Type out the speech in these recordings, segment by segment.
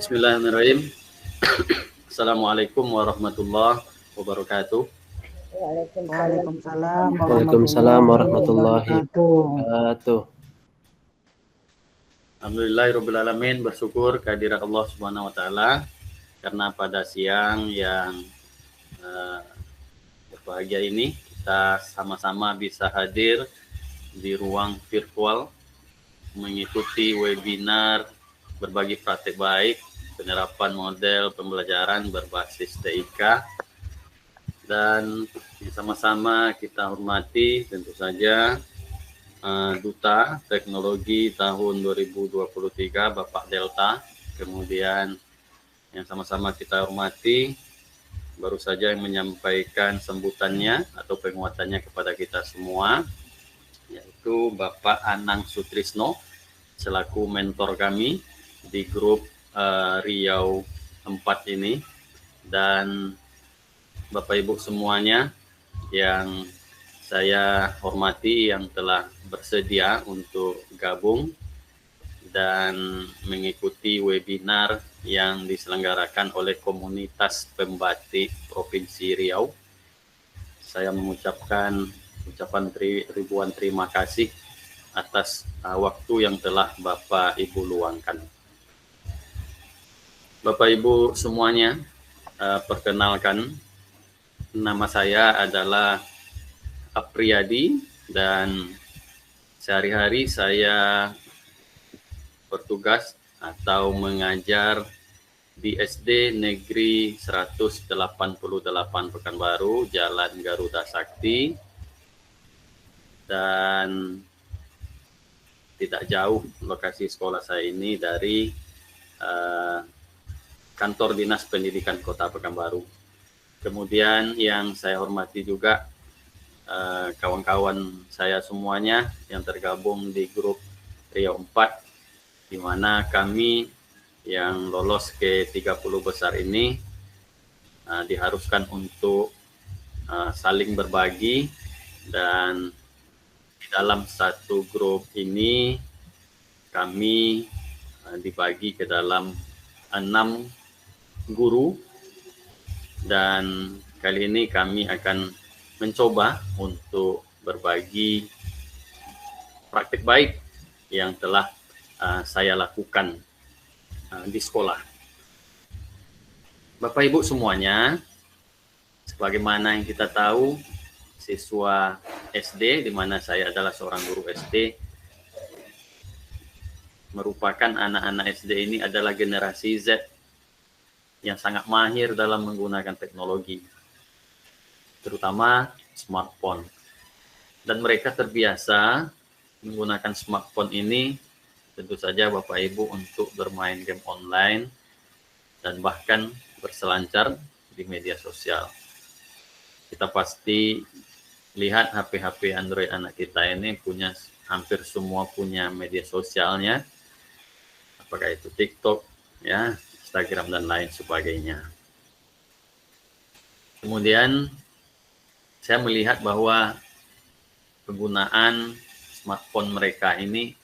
Bismillahirrahmanirrahim. Assalamualaikum warahmatullahi wabarakatuh. Waalaikumsalam warahmatullahi wabarakatuh. Alhamdulillahirrahmanirrahim, bersyukur kehadirat Allah Subhanahu wa Ta'ala karena pada siang yang berbahagia ini kita sama-sama bisa hadir di ruang virtual mengikuti webinar berbagi praktek baik penerapan model pembelajaran berbasis TIK, dan sama-sama kita hormati tentu saja Duta Teknologi tahun 2023 Bapak Delta, kemudian yang sama-sama kita hormati baru saja yang menyampaikan sambutannya atau penguatannya kepada kita semua, yaitu Bapak Anang Sutrisno selaku mentor kami di grup Riau 4 ini, dan Bapak Ibu semuanya yang saya hormati yang telah bersedia untuk gabung dan mengikuti webinar yang diselenggarakan oleh komunitas pembatik Provinsi Riau. Saya mengucapkan ribuan terima kasih atas waktu yang telah Bapak Ibu luangkan. Bapak Ibu semuanya, perkenalkan, nama saya adalah Apriyadi dan sehari-hari saya bertugas atau mengajar di SD Negeri 188 Pekanbaru, Jalan Garuda Sakti, dan tidak jauh lokasi sekolah saya ini dari Kantor Dinas Pendidikan Kota Pekanbaru. Kemudian yang saya hormati juga kawan-kawan saya semuanya yang tergabung di grup Riau 4, di mana kami yang lolos ke 30 besar ini diharuskan untuk saling berbagi, dan di dalam satu grup ini kami dibagi ke dalam 6 guru, dan kali ini kami akan mencoba untuk berbagi praktik baik yang telah saya lakukan di sekolah. Bapak Ibu semuanya, sebagaimana yang kita tahu, siswa SD, di mana saya adalah seorang guru SD, merupakan anak-anak SD ini adalah generasi Z yang sangat mahir dalam menggunakan teknologi, terutama smartphone. Dan mereka terbiasa menggunakan smartphone ini tentu saja Bapak Ibu untuk bermain game online dan bahkan berselancar di media sosial. Kita pasti lihat HP-HP Android anak kita ini hampir semua punya media sosialnya, apakah itu TikTok, ya, Instagram dan lain sebagainya. Kemudian saya melihat bahwa penggunaan smartphone mereka ini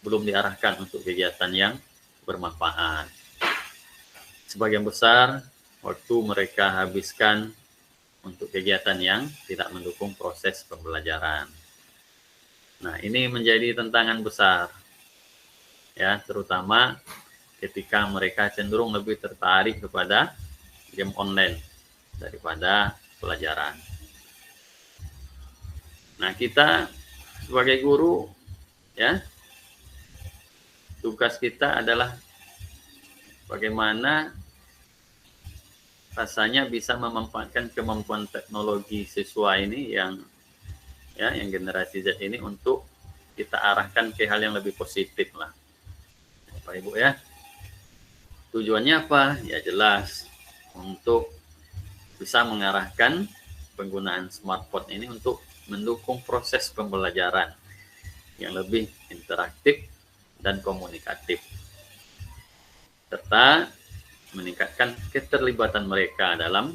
belum diarahkan untuk kegiatan yang bermanfaat. Sebagian besar waktu mereka habiskan untuk kegiatan yang tidak mendukung proses pembelajaran. Nah, ini menjadi tantangan besar, ya, terutama ketika mereka cenderung lebih tertarik kepada game online daripada pelajaran. Nah, kita sebagai guru, ya, tugas kita adalah bagaimana rasanya bisa memanfaatkan kemampuan teknologi siswa ini yang generasi Z ini untuk kita arahkan ke hal yang lebih positif lah, Bapak Ibu, ya. Tujuannya apa? Ya jelas, untuk bisa mengarahkan penggunaan smartphone ini untuk mendukung proses pembelajaran yang lebih interaktif dan komunikatif, serta meningkatkan keterlibatan mereka dalam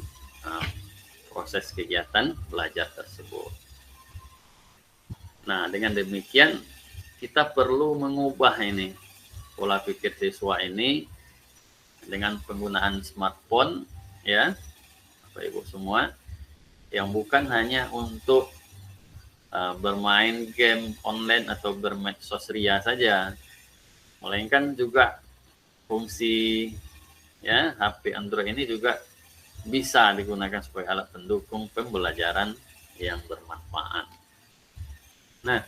proses kegiatan belajar tersebut. Nah, dengan demikian kita perlu mengubah ini pola pikir siswa ini dengan penggunaan smartphone, ya, Bapak Ibu semua, yang bukan hanya untuk bermain game online atau bermedsos ria saja, melainkan juga fungsi ya HP Android ini juga bisa digunakan sebagai alat pendukung pembelajaran yang bermanfaat. Nah,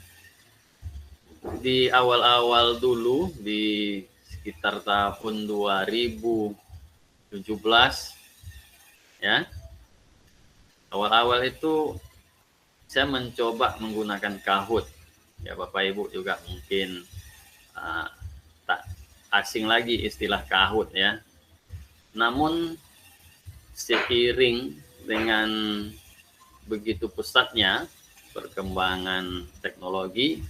di awal-awal dulu, di sekitar tahun 2017, ya, awal-awal itu saya mencoba menggunakan Kahoot. Ya, Bapak Ibu juga mungkin tak asing lagi istilah Kahoot, ya. Namun seiring dengan begitu pesatnya perkembangan teknologi,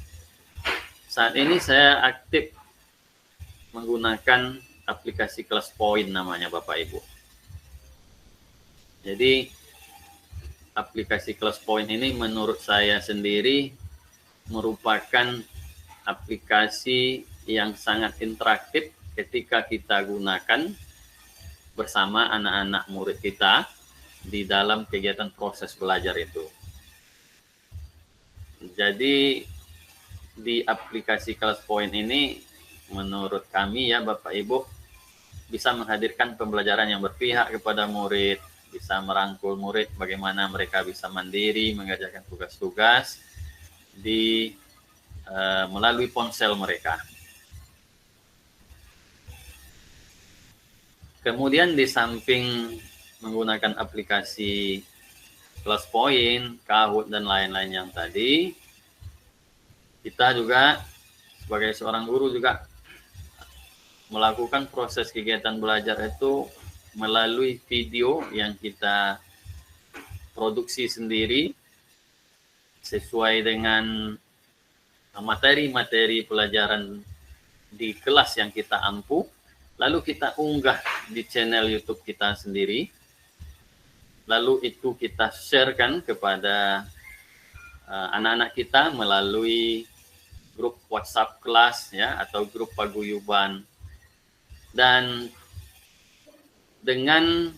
saat ini saya aktif menggunakan aplikasi Kelas Point namanya, Bapak Ibu. Jadi aplikasi Kelas Point ini menurut saya sendiri merupakan aplikasi yang sangat interaktif ketika kita gunakan bersama anak-anak murid kita di dalam kegiatan proses belajar itu. Jadi di aplikasi Kelas Point ini menurut kami, ya Bapak Ibu, bisa menghadirkan pembelajaran yang berpihak kepada murid, bisa merangkul murid bagaimana mereka bisa mandiri mengerjakan tugas-tugas melalui ponsel mereka. Kemudian di samping menggunakan aplikasi Kelas Point, Kahoot, dan lain-lain yang tadi, kita juga sebagai seorang guru juga melakukan proses kegiatan belajar itu melalui video yang kita produksi sendiri sesuai dengan materi-materi pelajaran di kelas yang kita ampu, lalu kita unggah di channel YouTube kita sendiri, lalu itu kita sharekan kepada anak-anak kita melalui grup WhatsApp kelas, ya, atau grup paguyuban. Dan dengan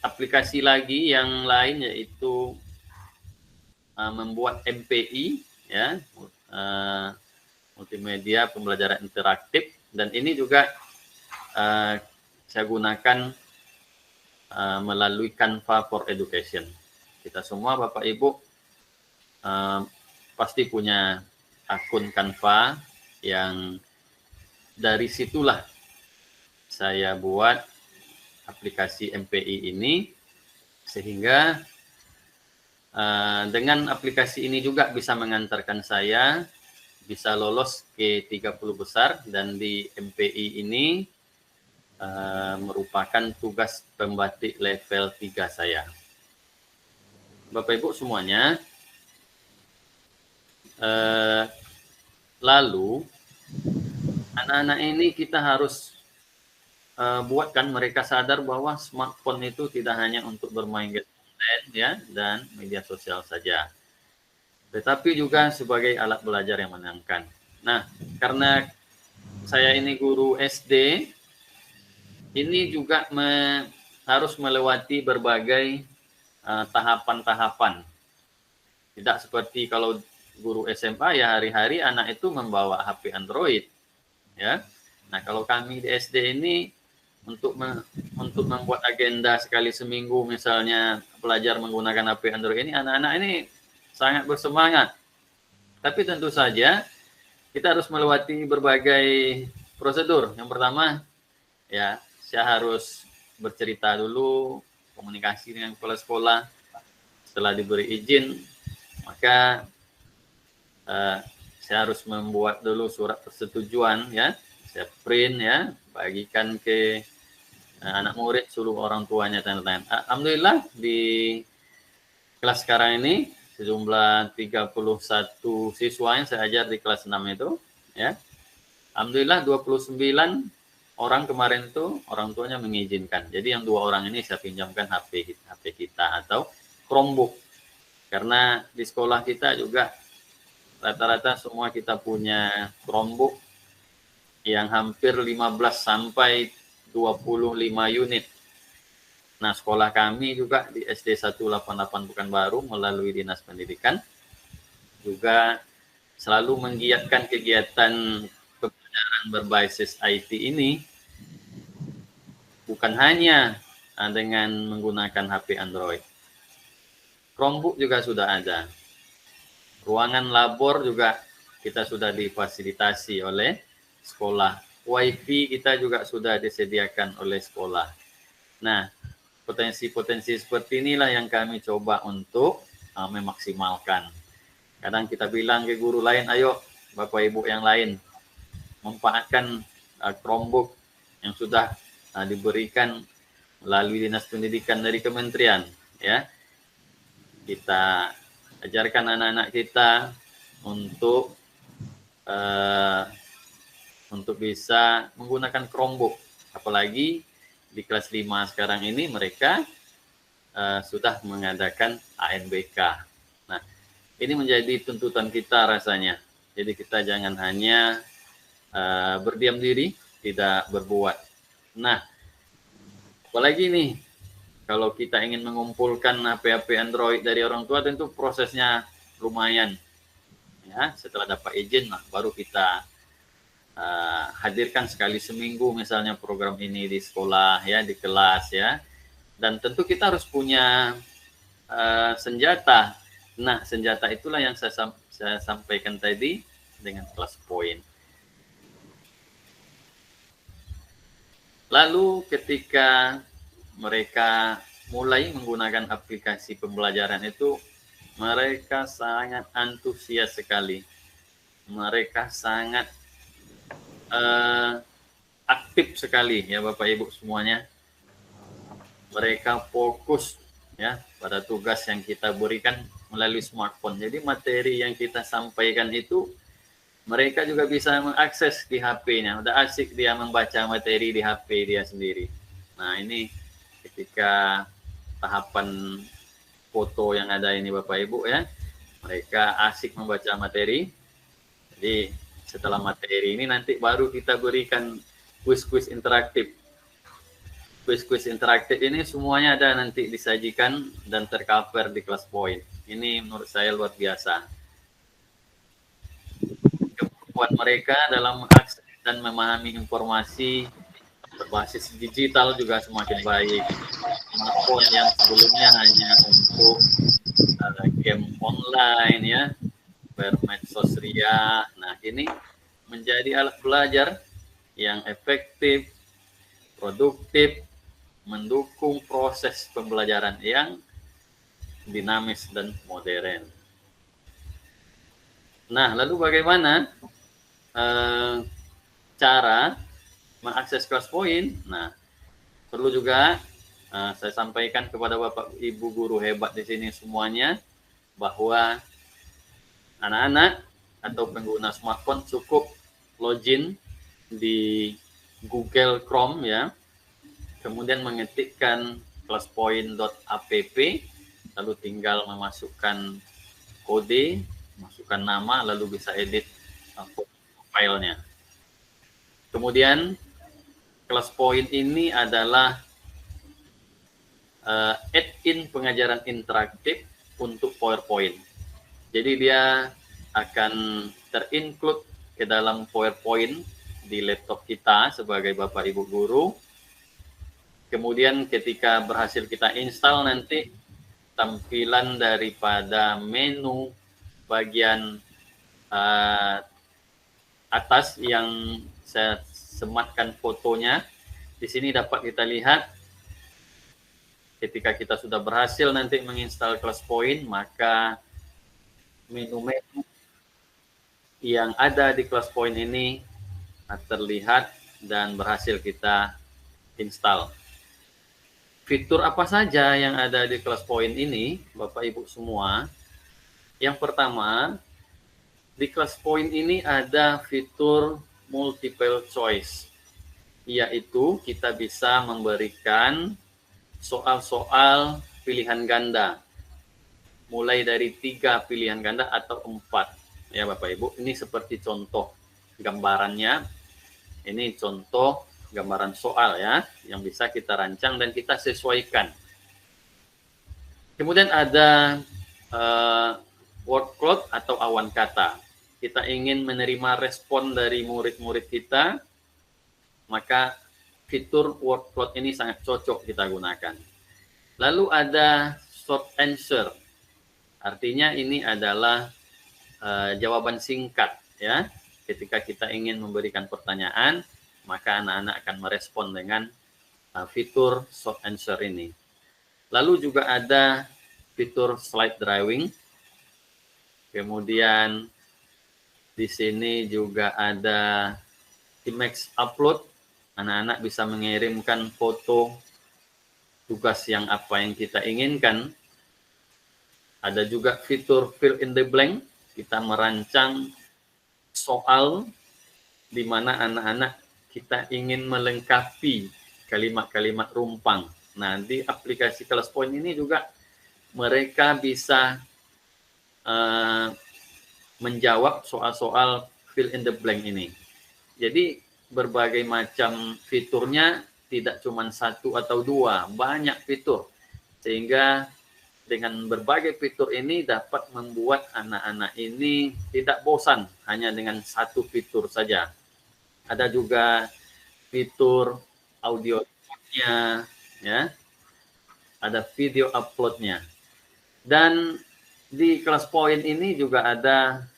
aplikasi lagi yang lain, yaitu membuat MPI, ya, multimedia pembelajaran interaktif, dan ini juga saya gunakan melalui Canva for Education. Kita semua Bapak Ibu pasti punya akun Canva, yang dari situlah saya buat aplikasi MPI ini, sehingga dengan aplikasi ini juga bisa mengantarkan saya bisa lolos ke 30 besar, dan di MPI ini merupakan tugas pembatik level 3 saya. Bapak Ibu semuanya, lalu anak-anak ini kita harus buatkan mereka sadar bahwa smartphone itu tidak hanya untuk bermain game online, ya, dan media sosial saja, tetapi juga sebagai alat belajar yang menyenangkan. Nah, karena saya ini guru SD, ini juga harus melewati berbagai tahapan-tahapan. Tidak seperti kalau guru SMA, ya hari-hari anak itu membawa HP Android, ya. Nah, kalau kami di SD ini untuk membuat agenda sekali seminggu, misalnya belajar menggunakan HP Android ini, anak-anak ini sangat bersemangat. Tapi tentu saja kita harus melewati berbagai prosedur. Yang pertama, ya, saya harus bercerita dulu, komunikasi dengan kepala sekolah. Setelah diberi izin, maka saya harus membuat dulu surat persetujuan, ya. Saya print, ya, bagikan ke anak murid, suruh orang tuanya tanda tangan. Alhamdulillah di kelas sekarang ini sejumlah 31 siswa yang saya ajar di kelas 6 itu, ya. Alhamdulillah 29 orang kemarin itu orang tuanya mengizinkan. Jadi yang 2 orang ini saya pinjamkan HP kita atau Chromebook. Karena di sekolah kita juga rata-rata semua kita punya Chromebook yang hampir 15 sampai 25 unit. Nah, sekolah kami juga di SD 188 Pekanbaru melalui Dinas Pendidikan juga selalu menggiatkan kegiatan pembelajaran berbasis IT ini bukan hanya dengan menggunakan HP Android. Chromebook juga sudah ada. Ruangan labor juga kita sudah difasilitasi oleh sekolah. WiFi kita juga sudah disediakan oleh sekolah. Nah, potensi-potensi seperti inilah yang kami coba untuk memaksimalkan. Kadang kita bilang ke guru lain, ayo Bapak Ibu yang lain, manfaatkan Chromebook yang sudah diberikan melalui Dinas Pendidikan dari Kementerian. Ya, kita ajarkan anak-anak kita untuk bisa menggunakan Chromebook. Apalagi di kelas 5 sekarang ini mereka sudah mengadakan ANBK. Nah, ini menjadi tuntutan kita rasanya. Jadi kita jangan hanya berdiam diri, tidak berbuat. Nah, apalagi nih, kalau kita ingin mengumpulkan HP-HP Android dari orang tua, tentu prosesnya lumayan. Ya, setelah dapat izin, baru kita hadirkan sekali seminggu misalnya program ini di sekolah, ya, di kelas, ya. Dan tentu kita harus punya senjata. Nah, senjata itulah yang saya sampaikan tadi dengan kelas point. Lalu ketika mereka mulai menggunakan aplikasi pembelajaran itu, mereka sangat antusias sekali. Mereka sangat aktif sekali, ya Bapak Ibu semuanya. Mereka fokus, ya, pada tugas yang kita berikan melalui smartphone. Jadi materi yang kita sampaikan itu mereka juga bisa mengakses di HP-nya. Udah asik dia membaca materi di HP dia sendiri. Nah, ini ketika tahapan foto yang ada ini Bapak Ibu, ya, mereka asik membaca materi. Jadi setelah materi ini nanti baru kita berikan kuis-kuis interaktif. Kuis-kuis interaktif ini semuanya ada nanti disajikan dan tercover di kelas point. Ini menurut saya luar biasa. Kemampuan mereka dalam mengakses dan memahami informasi berbasis digital juga semakin baik. Smartphone yang sebelumnya hanya untuk game online, ya, bermedsos ria. Nah, ini menjadi alat belajar yang efektif, produktif, mendukung proses pembelajaran yang dinamis dan modern. Nah, lalu bagaimana cara mengakses kelas point? Nah, perlu juga saya sampaikan kepada Bapak Ibu guru hebat di sini semuanya bahwa anak-anak atau pengguna smartphone cukup login di Google Chrome, ya, kemudian mengetikkan classpoint.app, lalu tinggal memasukkan kode, masukkan nama, lalu bisa edit filenya. Kemudian ClassPoint ini adalah add-in pengajaran interaktif untuk PowerPoint. Jadi dia akan terinclude ke dalam PowerPoint di laptop kita sebagai Bapak Ibu guru. Kemudian ketika berhasil kita install, nanti tampilan daripada menu bagian atas yang saya sematkan fotonya, di sini dapat kita lihat ketika kita sudah berhasil nanti menginstal ClassPoint, maka menu-menu yang ada di ClassPoint ini terlihat dan berhasil kita install. Fitur apa saja yang ada di ClassPoint ini, Bapak Ibu semua? Yang pertama, di ClassPoint ini ada fitur multiple choice, yaitu kita bisa memberikan soal-soal pilihan ganda, mulai dari 3 pilihan ganda atau 4. Ya Bapak Ibu, ini seperti contoh gambarannya. Ini contoh gambaran soal ya, yang bisa kita rancang dan kita sesuaikan. Kemudian ada word cloud atau awan kata. Kita ingin menerima respon dari murid-murid kita, maka fitur word cloud ini sangat cocok kita gunakan. Lalu ada short answer. Artinya ini adalah jawaban singkat ya. Ketika kita ingin memberikan pertanyaan, maka anak-anak akan merespon dengan fitur short answer ini. Lalu juga ada fitur slide drawing. Kemudian di sini juga ada image upload. Anak-anak bisa mengirimkan foto tugas yang apa yang kita inginkan. Ada juga fitur fill in the blank. Kita merancang soal di mana anak-anak kita ingin melengkapi kalimat-kalimat rumpang. Nah, di aplikasi Kelas Point ini juga mereka bisa menjawab soal-soal fill in the blank ini. Jadi berbagai macam fiturnya, tidak cuma satu atau dua, banyak fitur. Sehingga dengan berbagai fitur ini dapat membuat anak-anak ini tidak bosan hanya dengan satu fitur saja. Ada juga fitur audio-nya, ya. Ada video upload-nya. Dan di Kelas Point ini juga ada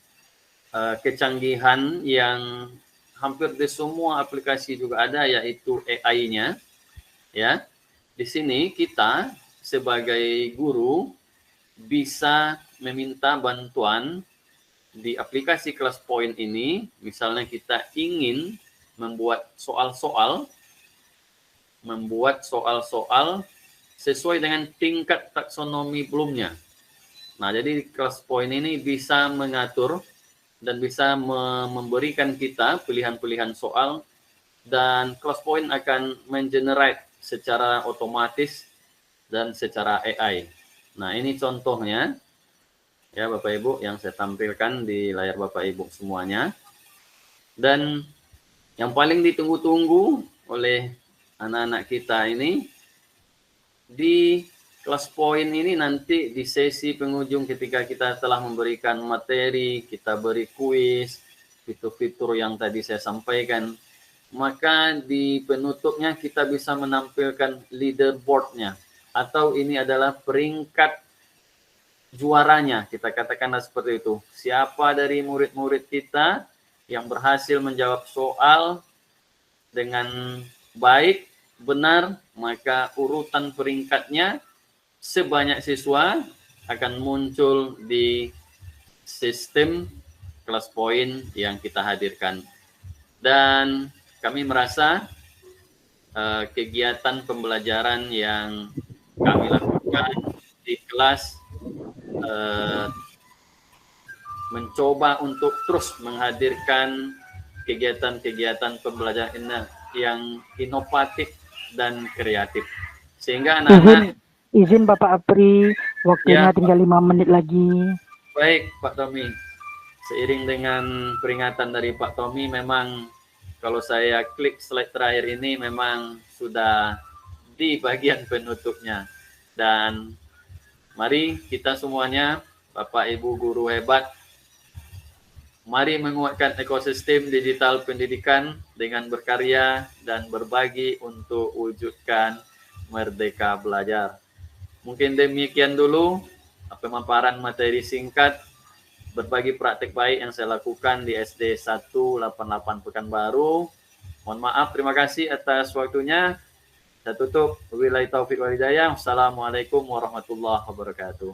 kecanggihan yang hampir di semua aplikasi juga ada, yaitu AI-nya. Ya, di sini kita sebagai guru bisa meminta bantuan di aplikasi Kelas Point ini. Misalnya kita ingin membuat soal-soal sesuai dengan tingkat taksonomi belumnya. Nah, jadi Kelas Point ini bisa mengatur dan bisa memberikan kita pilihan-pilihan soal, dan Kelas Point akan mengenerate secara otomatis dan secara AI. Nah, ini contohnya ya Bapak Ibu yang saya tampilkan di layar Bapak Ibu semuanya. Dan yang paling ditunggu-tunggu oleh anak-anak kita ini, di Kelas Point ini nanti di sesi penghujung ketika kita telah memberikan materi, kita beri kuis, fitur-fitur yang tadi saya sampaikan, maka di penutupnya kita bisa menampilkan leaderboard-nya, atau ini adalah peringkat juaranya, kita katakanlah seperti itu. Siapa dari murid-murid kita yang berhasil menjawab soal dengan baik, benar, maka urutan peringkatnya sebanyak siswa akan muncul di sistem Kelas Point yang kita hadirkan. Dan kami merasa kegiatan pembelajaran yang kami lakukan di kelas mencoba untuk terus menghadirkan kegiatan-kegiatan pembelajaran yang inovatif dan kreatif. Sehingga anak-anak... Izin Bapak Apri, waktunya tinggal 5 menit lagi. Baik Pak Tommy, seiring dengan peringatan dari Pak Tommy, memang kalau saya klik slide terakhir ini memang sudah di bagian penutupnya. Dan mari kita semuanya, Bapak Ibu guru hebat, mari menguatkan ekosistem digital pendidikan dengan berkarya dan berbagi untuk wujudkan merdeka belajar. Mungkin demikian dulu pemaparan materi singkat berbagi praktik baik yang saya lakukan di SD 188 Pekanbaru. Mohon maaf, terima kasih atas waktunya. Saya tutup. Wabillahi taufiq wal hidayah. Wassalamualaikum warahmatullahi wabarakatuh.